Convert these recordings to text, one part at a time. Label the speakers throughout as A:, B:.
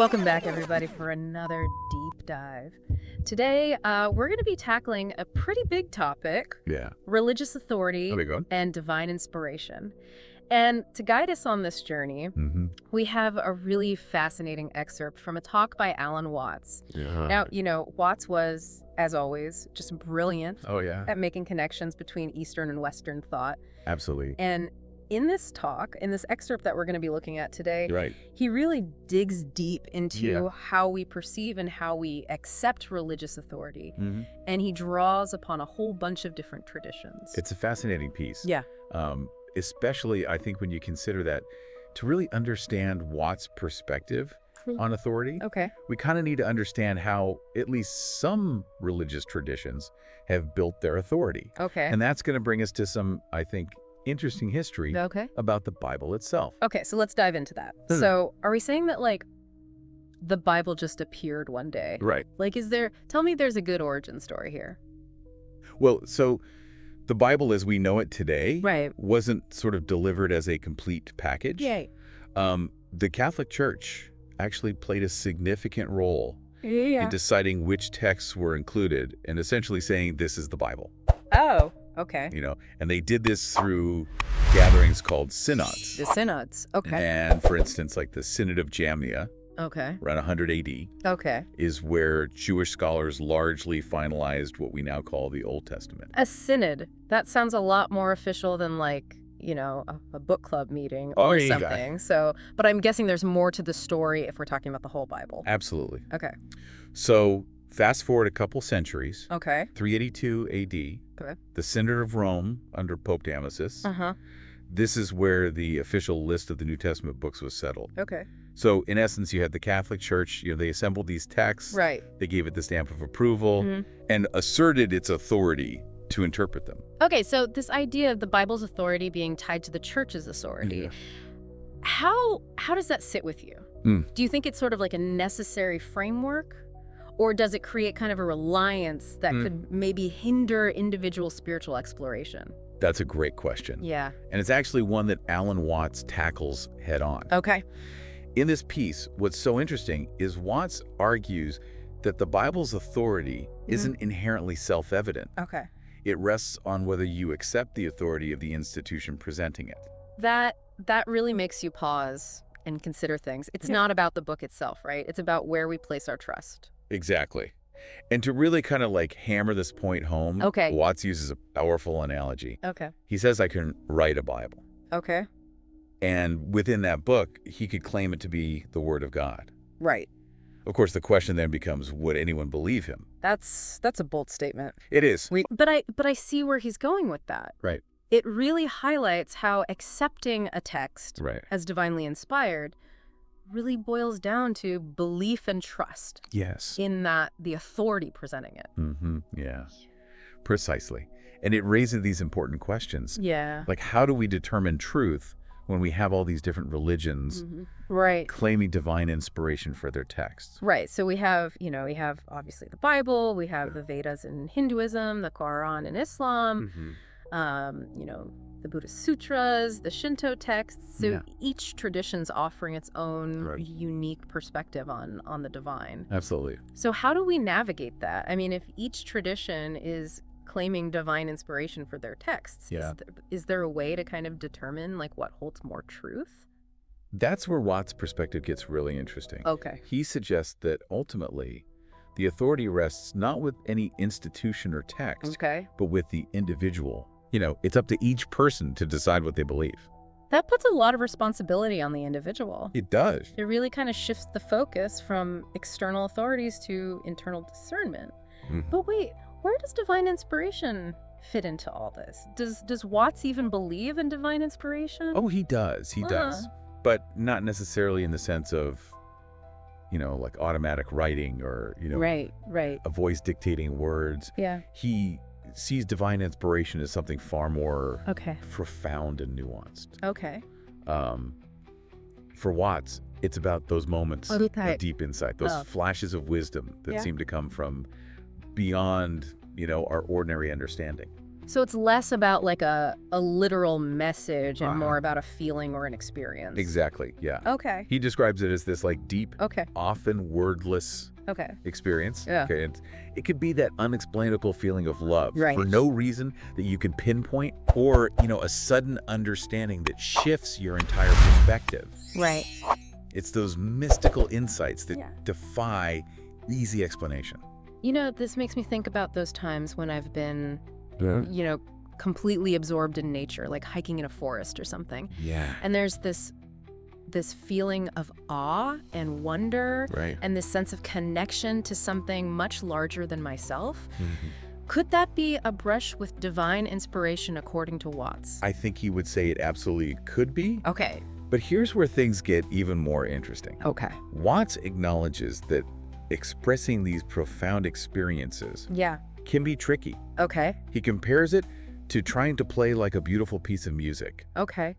A: Welcome back, everybody, for another deep dive. Today, we're going to be tackling a pretty big topic, religious authority and divine inspiration. And to guide us on this journey, we have a really fascinating excerpt from a talk by Alan Watts. Now, Watts was, as always, just brilliant at making connections between Eastern and Western thought.
B: Absolutely.
A: And in this talk, in this excerpt that we're going to be looking at today, he really digs deep into how we perceive and how we accept religious authority. And he draws upon a whole bunch of different traditions.
B: It's a fascinating piece.
A: Yeah.
B: Especially, I think, when you consider that to really understand Watts' perspective on authority, we kind of need to understand how at least some religious traditions have built their authority. And that's going to bring us to some, I think, interesting history about the Bible itself.
A: Okay, so let's dive into that. So are we saying that, like, the Bible just appeared one day?
B: Right.
A: Like, tell me there's a good origin story here.
B: Well, so the Bible as we know it today wasn't sort of delivered as a complete package. The Catholic Church actually played a significant role in deciding which texts were included and essentially saying this is the Bible.
A: Oh, okay.
B: And they did this through gatherings called synods.
A: The synods,
B: And for instance, like the Synod of Jamnia, around 100 AD, is where Jewish scholars largely finalized what we now call the Old Testament.
A: A synod, that sounds a lot more official than, like, a book club meeting or something. So, but I'm guessing there's more to the story if we're talking about the whole Bible.
B: Absolutely.
A: Okay.
B: So fast forward a couple centuries. 382 AD. The Synod of Rome under Pope Damasus. This is where the official list of the New Testament books was settled. So in essence, you had the Catholic Church, they assembled these texts. They gave it the stamp of approval and asserted its authority to interpret them.
A: Okay, so this idea of the Bible's authority being tied to the church's authority, how does that sit with you? Do you think it's sort of like a necessary framework? Or does it create kind of a reliance that could maybe hinder individual spiritual exploration?
B: That's a great question.
A: Yeah.
B: And it's actually one that Alan Watts tackles head on. In this piece, what's so interesting is Watts argues that the Bible's authority isn't inherently self-evident. It rests on whether you accept the authority of the institution presenting it.
A: That really makes you pause and consider things. It's not about the book itself, right? It's about where we place our trust.
B: Exactly. And to really kind of like hammer this point home, Watts uses a powerful analogy. He says, I can write a Bible. And within that book, he could claim it to be the Word of God. Of course, the question then becomes, would anyone believe him?
A: That's a bold statement.
B: It is.
A: But I see where he's going with that. It really highlights how accepting a text as divinely inspired really boils down to belief and trust. In that the authority presenting it.
B: Yeah, precisely. And it raises these important questions. Like, how do we determine truth when we have all these different religions claiming divine inspiration for their texts?
A: So we have obviously the Bible, we have the Vedas in Hinduism, the Quran in Islam, the Buddhist sutras, the Shinto texts. So each tradition's offering its own unique perspective on the divine.
B: Absolutely.
A: So how do we navigate that? I mean, if each tradition is claiming divine inspiration for their texts, is there a way to kind of determine, like, what holds more truth?
B: That's where Watts' perspective gets really interesting. He suggests that ultimately the authority rests not with any institution or text, but with the individual. It's up to each person to decide what they believe.
A: That puts a lot of responsibility on the individual.
B: It does.
A: It really kind of shifts the focus from external authorities to internal discernment. But wait, where does divine inspiration fit into all this? Does Watts even believe in divine inspiration?
B: Oh, he does. He does. But not necessarily in the sense of, like automatic writing or, a voice dictating words. He sees divine inspiration as something far more profound and nuanced. For Watts, it's about those moments of deep insight, those flashes of wisdom that seem to come from beyond, our ordinary understanding.
A: So it's less about like a literal message and more about a feeling or an experience.
B: Exactly, yeah.
A: Okay.
B: He describes it as this like deep,
A: okay.
B: often wordless experience.
A: Yeah.
B: Okay, and it could be that unexplainable feeling of love
A: Right.
B: for no reason that you can pinpoint, or, a sudden understanding that shifts your entire perspective.
A: Right.
B: It's those mystical insights that defy easy explanation.
A: This makes me think about those times when I've been, completely absorbed in nature, like hiking in a forest or something.
B: Yeah.
A: And there's this feeling of awe and wonder and this sense of connection to something much larger than myself.
B: Mm-hmm.
A: Could that be a brush with divine inspiration according to Watts?
B: I think he would say it absolutely could be.
A: Okay.
B: But here's where things get even more interesting.
A: Okay.
B: Watts acknowledges that expressing these profound experiences can be tricky.
A: Okay.
B: He compares it to trying to play like a beautiful piece of music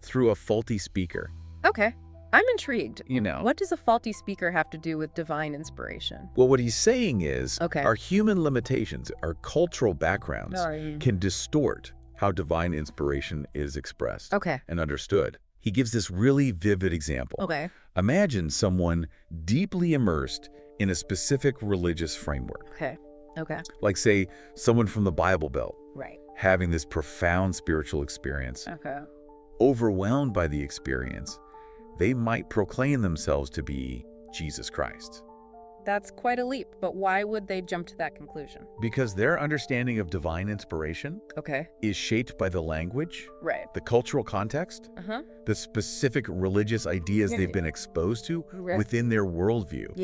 B: through a faulty speaker.
A: Okay. I'm intrigued. What does a faulty speaker have to do with divine inspiration?
B: Well, what he's saying is our human limitations, our cultural backgrounds can distort how divine inspiration is expressed and understood. He gives this really vivid example. Imagine someone deeply immersed in a specific religious framework. Like, say, someone from the Bible Belt. Having this profound spiritual experience. Overwhelmed by the experience, they might proclaim themselves to be Jesus Christ.
A: That's quite a leap, but why would they jump to that conclusion?
B: Because their understanding of divine inspiration is shaped by the language, the cultural context, the specific religious ideas they've been exposed to within their worldview.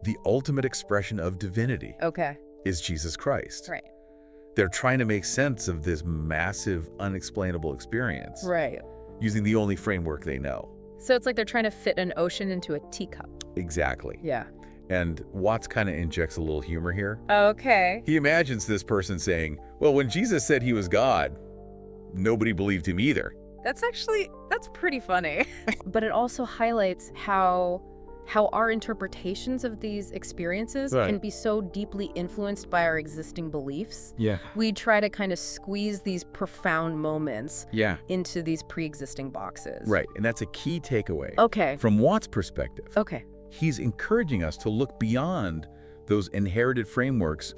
B: The ultimate expression of divinity is Jesus Christ. They're trying to make sense of this massive, unexplainable experience using the only framework they know.
A: So it's like they're trying to fit an ocean into a teacup.
B: Exactly.
A: Yeah.
B: And Watts kind of injects a little humor here.
A: Okay.
B: He imagines this person saying, well, when Jesus said he was God, nobody believed him either.
A: That's pretty funny. But it also highlights how our interpretations of these experiences can be so deeply influenced by our existing beliefs. We try to kind of squeeze these profound moments into these pre-existing boxes.
B: And that's a key takeaway. From Watts' perspective. He's encouraging us to look beyond those inherited frameworks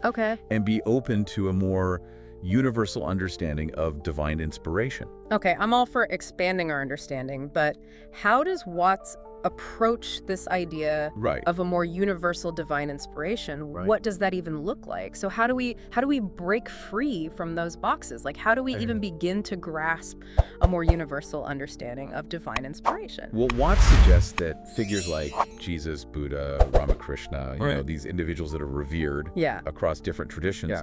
B: and be open to a more universal understanding of divine inspiration.
A: I'm all for expanding our understanding, but how does Watts approach this idea of a more universal divine inspiration? What does that even look like? So how do we break free from those boxes? Like, how do we even begin to grasp a more universal understanding of divine inspiration?
B: Well, Watts suggests that figures like Jesus, Buddha, Ramakrishna, you know, these individuals that are revered across different traditions,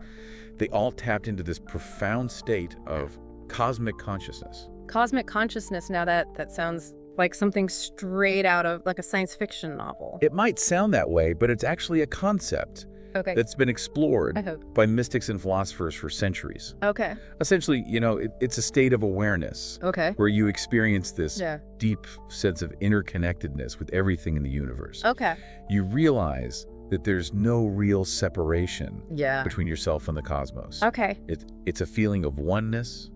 B: they all tapped into this profound state of cosmic consciousness.
A: Cosmic consciousness, now that sounds like something straight out of like a science fiction novel.
B: It might sound that way, but it's actually a concept that's been explored by mystics and philosophers for centuries. Essentially, it's a state of awareness where you experience this deep sense of interconnectedness with everything in the universe. You realize that there's no real separation between yourself and the cosmos. It's a feeling of oneness,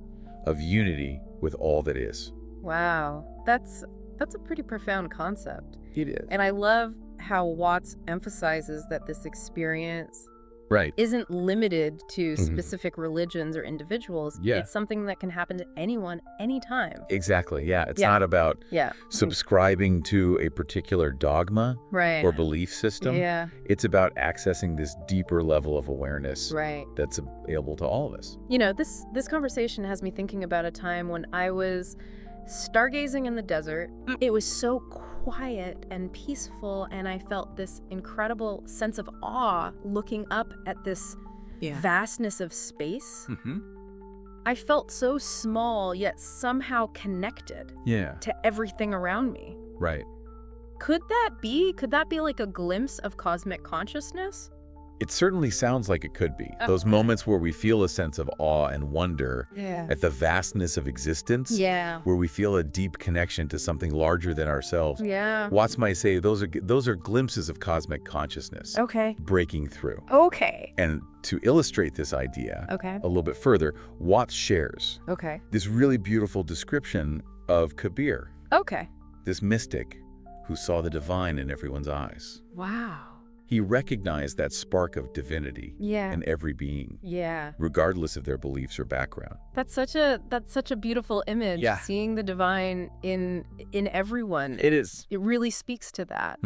B: of unity with all that is.
A: Wow, that's a pretty profound concept.
B: It is.
A: And I love how Watts emphasizes that this experience isn't limited to specific religions or individuals. It's something that can happen to anyone, anytime.
B: Exactly, It's not about subscribing to a particular dogma or belief system. It's about accessing this deeper level of awareness that's available to all of us.
A: This conversation has me thinking about a time when I was stargazing in the desert. It was so quiet and peaceful, and I felt this incredible sense of awe looking up at this vastness of space. I felt so small, yet somehow connected to everything around me.
B: Right.
A: Could that be like a glimpse of cosmic consciousness?
B: It certainly sounds like it could be. Those moments where we feel a sense of awe and wonder at the vastness of existence, where we feel a deep connection to something larger than ourselves. Watts might say those are glimpses of cosmic consciousness breaking through. And to illustrate this idea a little bit further, Watts shares this really beautiful description of Kabir, this mystic who saw the divine in everyone's eyes.
A: Wow.
B: He recognized that spark of divinity in every being, regardless of their beliefs or background.
A: That's such a beautiful image. Seeing the divine in everyone.
C: It is.
A: It really speaks to that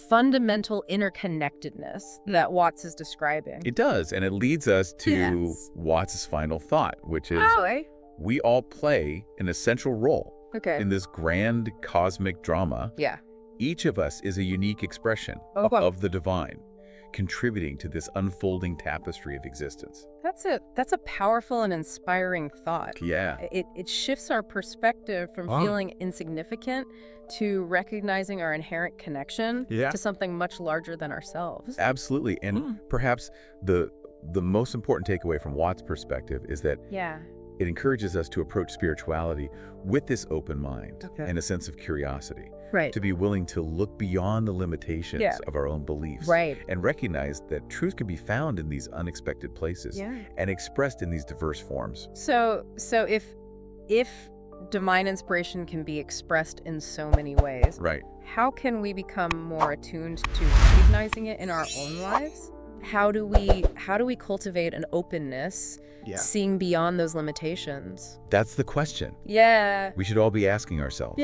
A: fundamental interconnectedness that Watts is describing.
B: It does, and it leads us to Watts' final thought, which is we all play an essential role in this grand cosmic drama. Each of us is a unique expression of the divine, contributing to this unfolding tapestry of existence.
A: That's a powerful and inspiring thought. It shifts our perspective from feeling insignificant to recognizing our inherent connection to something much larger than ourselves.
B: Absolutely. And perhaps the most important takeaway from Watts' perspective is that it encourages us to approach spirituality with this open mind and a sense of curiosity. To be willing to look beyond the limitations of our own beliefs and recognize that truth can be found in these unexpected places and expressed in these diverse forms.
A: So if divine inspiration can be expressed in so many ways, how can we become more attuned to recognizing it in our own lives? How do we cultivate an openness, seeing beyond those limitations?
B: That's the question. We should all be asking ourselves.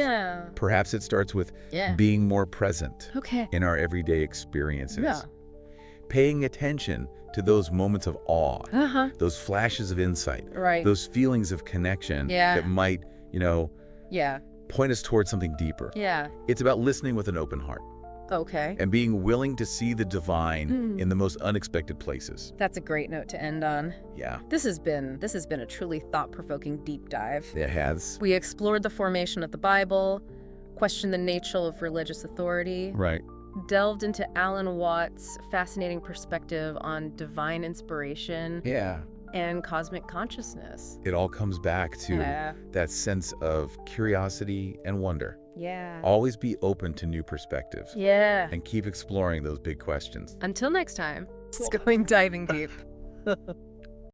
B: Perhaps it starts with being more present in our everyday experiences. Paying attention to those moments of awe, those flashes of insight, those feelings of connection that might, point us towards something deeper. It's about listening with an open heart. And being willing to see the divine in the most unexpected places.
A: That's a great note to end on. This has been a truly thought-provoking deep dive.
B: It has.
A: We explored the formation of the Bible, questioned the nature of religious authority. Delved into Alan Watts' fascinating perspective on divine inspiration. And cosmic consciousness.
B: It all comes back to that sense of curiosity and wonder.
A: Yeah.
B: Always be open to new perspectives.
A: Yeah.
B: And keep exploring those big questions.
A: Until next time, it's going diving deep.